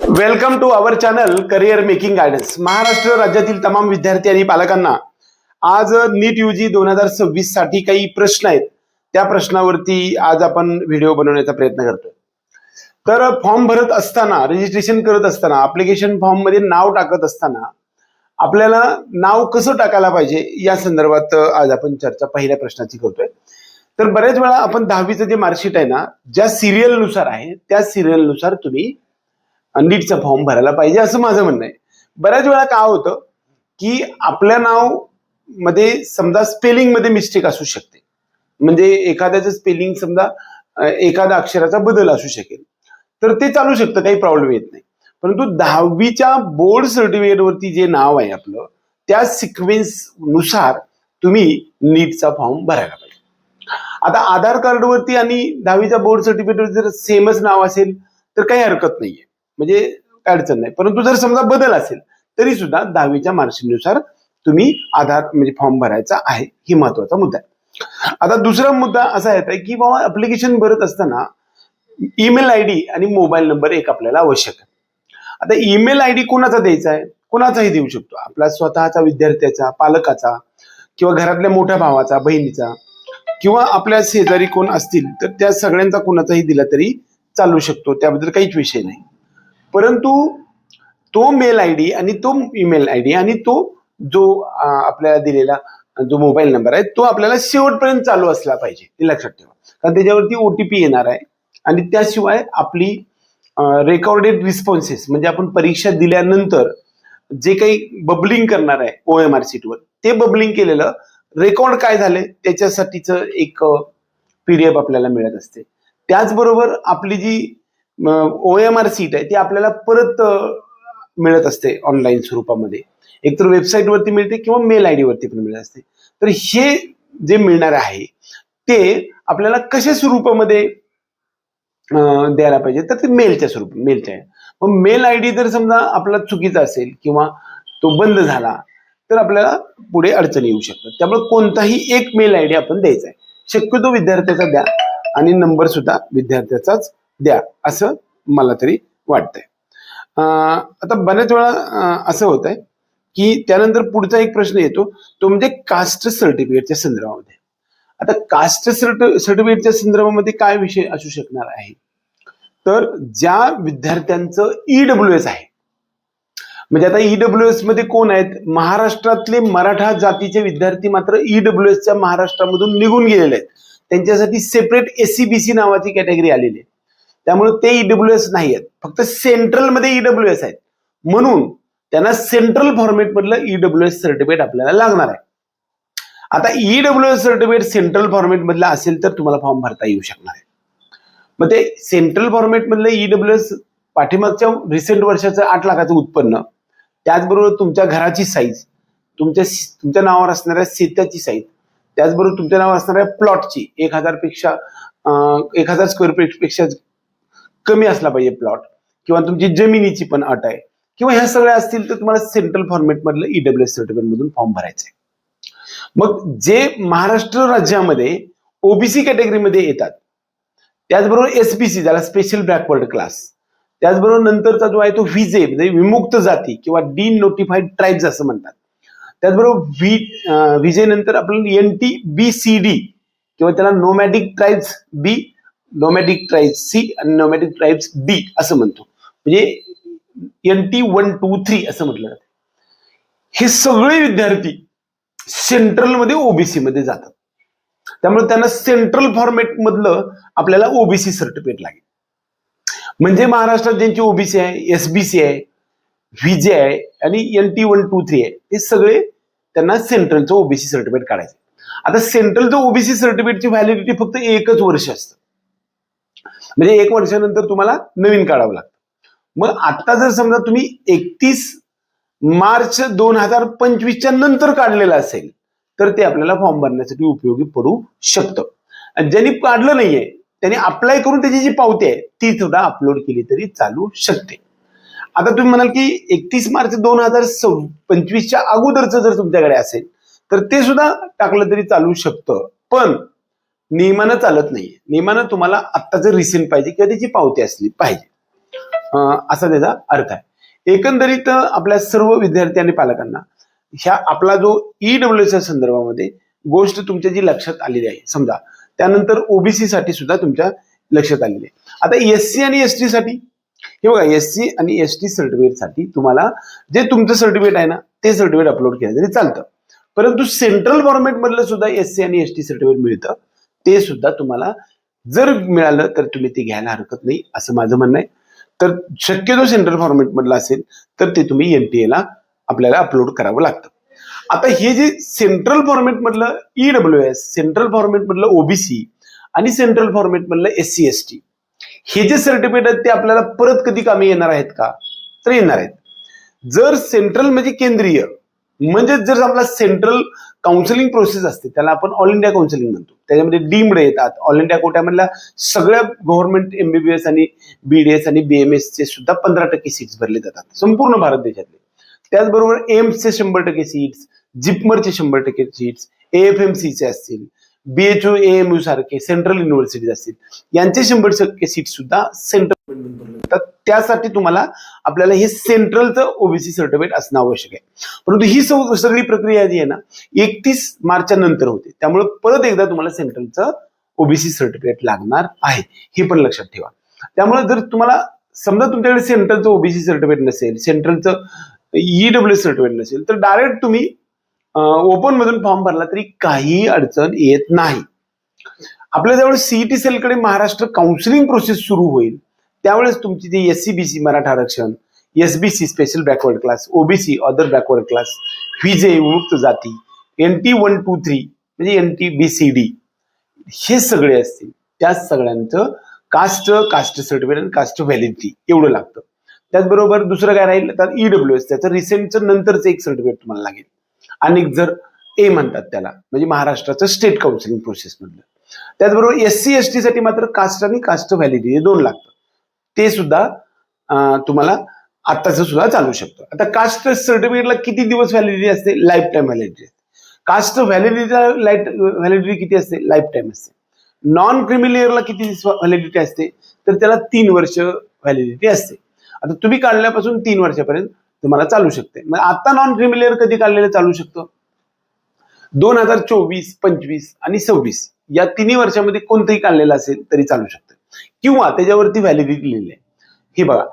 Welcome to our channel career making guidance. Maharashtra राज्यातील तमाम विद्यार्थी आणि पालकांना आज नीट यूजी 2026 साठी काही प्रश्न आहेत. त्या प्रश्नावरती आज आपण व्हिडिओ बनवण्याचा प्रयत्न करतोय. तर फॉर्म भरत असताना, रजिस्ट्रेशन करत असताना, ऍप्लिकेशन फॉर्म मध्ये नाव टाकत असताना आपल्याला नाव कसं टाकायला पाहिजे या संदर्भात आज आपण चर्चा पहिल्या प्रश्नाची करतोय. तर बऱ्याच वेळा आपण 10वीचं जे मार्कशीट आहे ना, ज्या सिरियल नुसार आहे त्या सिरियल नुसार तुम्ही नीटचा फॉर्म भरायला पाहिजे असं माझं म्हणणं आहे. बऱ्याच वेळा काय होतं की आपल्या नाव मध्ये समजा स्पेलिंग मध्ये मिस्टेक असू शकते, म्हणजे एखाद्याचं स्पेलिंग समजा एखाद्या अक्षराचा बदल असू शकेल, तर ते चालू शकतं, काही प्रॉब्लेम येत नाही. परंतु 10वीच्या बोर्ड सर्टिफिकेट वरती जे नाव आहे आपलं, त्या सिक्वेन्स नुसार तुम्ही नीटचा फॉर्म भरायला पाहिजे. आता आधार कार्ड वरती आणि 10वीच्या बोर्ड सर्टिफिकेटवर जर सेमच नाव असेल तर काही हरकत नाहीये, म्हणजे काय अडचण नाही. परंतु जर समजा बदल असेल तरी सुद्धा 10वीच्या मार्कशीटनुसार तुम्ही आधार म्हणजे फॉर्म भरायचा आहे, ही महत्वाचा मुद्दा आहे. आता दुसरा मुद्दा असा येत आहे की बाबा ऍप्लिकेशन भरत असताना ईमेल आयडी आणि मोबाईल नंबर एक आपल्याला आवश्यक आहे. आता ईमेल आयडी कोणाचा द्यायचा आहे? कोणाचाही देऊ शकतो, आपला स्वतःचा, विद्यार्थ्याचा, पालकाचा, किंवा घरातल्या मोठ्या भावाचा, बहिणीचा, किंवा आपल्या शेजारी कोण असतील तर त्या सगळ्यांचा कोणाचाही दिला तरी चालू शकतो, त्याबद्दल काहीच विषय नाही. परंतु तो मेल आयडी आणि तो ईमेल आयडी आणि तो जो आपल्याला दिलेला जो मोबाईल नंबर आहे तो आपल्याला शेवटपर्यंत चालू असला पाहिजे, हे लक्षात ठेवा. कारण त्याच्यावरती ओटीपी येणार आहे आणि त्याशिवाय आपली रेकॉर्डेड रिस्पॉन्सेस, म्हणजे आपण परीक्षा दिल्यानंतर जे काही बबलिंग करणार आहे OMR शीटवर, ते बबलिंग केलेलं रेकॉर्ड काय झाले त्याच्यासाठीच एक PDF आपल्याला मिळत असते. त्याचबरोबर आपली जी OMR शीट आहे ती आपल्याला परत मिळत असते ऑनलाईन स्वरूपामध्ये, एकतर वेबसाईट वरती मिळते किंवा मेल आयडी वरती पण मिळत असते. तर हे जे मिळणार आहे ते आपल्याला कशा स्वरूपामध्ये द्यायला पाहिजे, तर ते मेलच्या स्वरूपात, मेलच्या. मग मेल आयडी जर समजा आपला चुकीचा असेल किंवा तो बंद झाला तर आपल्याला पुढे अडचणी येऊ शकतात. त्यामुळे कोणताही एक मेल आयडी आपण द्यायचा आहे, शक्यतो विद्यार्थ्याचा द्या आणि नंबर सुद्धा विद्यार्थ्याचाच द्या असं मला तरी वाटतंय. आता बऱ्याच वेळा असं होत आहे की त्यानंतर पुढचा एक प्रश्न येतो, तो म्हणजे कास्ट सर्टिफिकेटच्या संदर्भामध्ये. आता कास्ट सर्टिफिकेटच्या संदर्भामध्ये काय विषय असू शकणार आहे, तर ज्या विद्यार्थ्यांचं EWS आहे, म्हणजे आता EWS मध्ये कोण आहेत, महाराष्ट्रातले मराठा जातीचे विद्यार्थी मात्र EWSच्या महाराष्ट्रामधून निघून गेलेले आहेत, त्यांच्यासाठी सेपरेट SCBC नावाची कॅटेगरी आलेली आहे. त्यामुळे ते EWS नाही आहेत, फक्त सेंट्रल मध्ये EWS आहेत, म्हणून त्यांना सेंट्रल फॉर्मेट मधलं EWS सर्टिफिकेट आपल्याला लागणार आहे. आता EWS सर्टिफिकेट सेंट्रल फॉर्मेट मधलं असेल तर तुम्हाला फॉर्म भरता येऊ शकणार आहे. मग ते सेंट्रल फॉर्मेट मधलं EWS पाठीमागच्या रिसेंट वर्षाचं 8 लाखाचं उत्पन्न, त्याचबरोबर तुमच्या घराची साईज, तुमच्या नावावर असणाऱ्या शेताची साईज, त्याचबरोबर तुमच्या नावावर असणाऱ्या प्लॉटची 1000 स्क्वेअर फीट पेक्षा कमी असला पाहिजे प्लॉट, किंवा तुमची जमिनीची पण अट आहे, किंवा ह्या सगळ्या असतील तर तुम्हाला सेंट्रल फॉर्मेट मधलं EWS सर्टिफिकेट मधून फॉर्म भरायचा आहे. मग जे महाराष्ट्र राज्यामध्ये OBC कॅटेगरीमध्ये येतात, त्याचबरोबर SBC ज्याला स्पेशल बॅकवर्ड क्लास, त्याचबरोबर नंतरचा जो आहे तो व्हीजे म्हणजे विमुक्त जाती किंवा डिनोटिफाईड ट्राईब्स असं म्हणतात, त्याचबरोबर व्हीजे नंतर आपण NTBCD किंवा त्याला nomadic tribes B, nomadic tribes C आणि नोमॅडिक ट्राईब्स D असं म्हणतो, म्हणजे NT 1, 2, 3 असं म्हटलं जातं. हे सगळे विद्यार्थी सेंट्रल मध्ये OBC मध्ये जातात, त्यामुळे त्यांना सेंट्रल फॉर्मेट मधलं आपल्याला OBC सर्टिफिकेट लागेल. म्हणजे महाराष्ट्रात ज्यांची OBC आहे, SBC आहे, व्हीजे आहे आणि NT 1, 2, 3 आहे, हे सगळे त्यांना सेंट्रलचं OBC सर्टिफिकेट काढायचं. आता सेंट्रलचं OBC सर्टिफिकेटची व्हॅलिडिटी फक्त 1 वर्ष असतं, म्हणजे 1 वर्षानंतर तुम्हाला नवीन काढावं लागतं. मग आता जर समजा तुम्ही 31 मार्च 2025च्या नंतर काढलेलं असेल तर ते आपल्याला फॉर्म भरण्यासाठी उपयोगी पडू शकतं. आणि ज्यांनी काढलं नाहीये त्यांनी अप्लाय करून त्याची जी पावती आहे ती सुद्धा अपलोड केली तरी चालू शकते. आता तुम्ही म्हणाल की 31 मार्च 2025च्या अगोदरचं जर तुमच्याकडे असेल तर ते सुद्धा टाकलं तरी चालू शकतं, पण नियमानं चालत नाहीये. नियमानं तुम्हाला आत्ताचं रिसेंट पाहिजे किंवा त्याची पावती असली पाहिजे. असा त्याचा अर्थ आहे. एकंदरीत आपल्या सर्व विद्यार्थी आणि पालकांना ह्या आपला जो ईडब्ल्यूएसच्या संदर्भामध्ये गोष्ट तुमच्या जी लक्षात आलेली आहे समजा, त्यानंतर ओबीसी साठी सुद्धा तुमच्या लक्षात आलेली आहे. आता एससी आणि एसटी साठी हे बघा, एससी आणि एसटी सर्टिफिकेट साठी तुम्हाला जे तुमचं सर्टिफिकेट आहे ना ते सर्टिफिकेट अपलोड केलं तरी चालतं, परंतु सेंट्रल गव्हर्नमेंट मधलं सुद्धा एससी आणि एसटी सर्टिफिकेट मिळतं. ते सुद्धा तुम्हाला जर मिळालं तर तुम्ही ते घ्यायला हरकत नाही असं माझं म्हणणं आहे. तर शक्यतो सेंट्रल फॉर्मेट मधलं असेल तर ते तुम्ही एनटीए ला आपल्याला अपलोड करावं लागतं. आता हे जे सेंट्रल फॉर्मेट मधलं ईडब्ल्यूएस, सेंट्रल फॉर्मेट मधलं ओबीसी आणि सेंट्रल फॉर्मेट मधलं एससी एसटी हे जे सर्टिफिकेट आहेत ते आपल्याला परत कधी कामी येणार आहेत का, तर येणार आहेत. जर सेंट्रल म्हणजे केंद्रीय, म्हणजे जर आपला सेंट्रल काउन्सिलिंग प्रोसेस असते त्याला आपण ऑल इंडिया काउन्सिलिंग म्हणतो, त्याच्यामध्ये डीम्ड येतात ऑल इंडिया कोट्यामधल्या सगळ्या गव्हर्नमेंट एमबीबीएस आणि बीडीएस आणि बीएमएस चे सुद्धा 15% सीट्स भरले जातात संपूर्ण भारत देशातले. त्याचबरोबर एम्सचे 100% सीट्स, जिपमरचे 100% सीट्स, एएफएमसीचे असतील, बीएचयू एएमयू सारखे सेंट्रल युनिव्हर्सिटीज असतील यांचे 100% सीट सुद्धा सेंट्रल भरले जातात. त्यासाठी तुम्हाला आपल्याला हे सेंट्रलचं ओबीसी सर्टिफिकेट असणं आवश्यक आहे. परंतु ही सगळी प्रक्रिया जी आहे ना 31 मार्चच्या नंतर होते, त्यामुळे परत एकदा तुम्हाला सेंट्रलचं ओबीसी सर्टिफिकेट लागणार आहे, हे पण लक्षात ठेवा. त्यामुळे जर तुम्हाला समजा तुमच्याकडे सेंट्रलचं ओबीसी सर्टिफिकेट नसेल, सेंट्रलचं ईडब्ल्यू सर्टिफिकेट नसेल, तर डायरेक्ट तुम्ही ओपन मधून फॉर्म भरला तरी काही अडचण येत नाही. आपल्याजवळ सीईटी सेलकडे महाराष्ट्र काउन्सिलिंग प्रोसेस सुरू होईल त्यावेळेस तुमची जी एससीबीसी मराठा आरक्षण, SBC special backward class, OBC other backward class, VJ विमुक्त जाती, NT 1, 2, 3 म्हणजे NTBCD हे सगळे असतील, त्या सगळ्यांचं कास्ट सर्टिफिकेट आणि कास्ट व्हॅलिडिटी एवढं लागतं. त्याचबरोबर दुसरं काय राहील तर ईडब्ल्यूएस, त्याचं रिसेंटचं नंतरचं एक सर्टिफिकेट तुम्हाला लागेल. आणि जर ए म्हणतात त्याला म्हणजे महाराष्ट्राचं स्टेट काउन्सिलिंग प्रोसेस मधलं. त्याचबरोबर एससी एसटी साठी मात्र कास्ट आणि कास्ट व्हॅलिडिटी हे 2 लागतं, ते सुद्धा तुम्हाला आत्ताच सुद्धा चालू शकतं. आता कास्ट सर्टिफिकेटला किती दिवस व्हॅलिडिटी असते? लाईफ टाईम व्हॅलिडिटी असते. कास्ट व्हॅलिडिटी किती असते? लाईफ टाईम असते. नॉन क्रिमिलियरला किती व्हॅलिडिटी असते? तर त्याला 3 वर्ष व्हॅलिडिटी असते. आता तुम्ही काढल्यापासून 3 वर्षापर्यंत तुम्हाला चालू शकते. मग आता नॉन क्रिमिलियर कधी काढलेलं चालू शकतं? 2024, 25 आणि 26 या 3 वर्षामध्ये कोणतंही काढलेलं असेल तरी चालू शकतं, किंवा त्याच्यावरती व्हॅलिडिटी लिहिली आहे. हे बघा,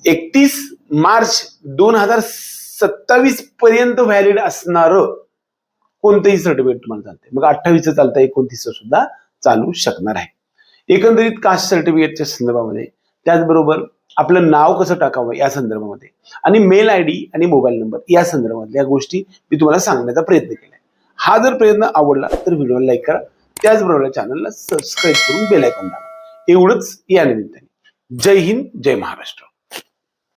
31 मार्च 2027 पर्यंत व्हॅलिड असणारं कोणतंही सर्टिफिकेट तुम्हाला चालतंय. मग 28 चालतं, 29 सुद्धा चालू शकणार आहे. एकंदरीत कास्ट सर्टिफिकेटच्या संदर्भामध्ये, त्याचबरोबर आपलं नाव कसं टाकावं या संदर्भामध्ये, आणि मेल आयडी आणि मोबाईल नंबर या संदर्भातल्या गोष्टी मी तुम्हाला सांगण्याचा प्रयत्न केलाय. हा जर प्रयत्न आवडला तर व्हिडिओला लाईक करा, त्याचबरोबर चॅनलला सबस्क्राईब करून बेल आयकॉन दाबा. एवढंच या निमित्ताने. जय हिंद, जय महाराष्ट्र.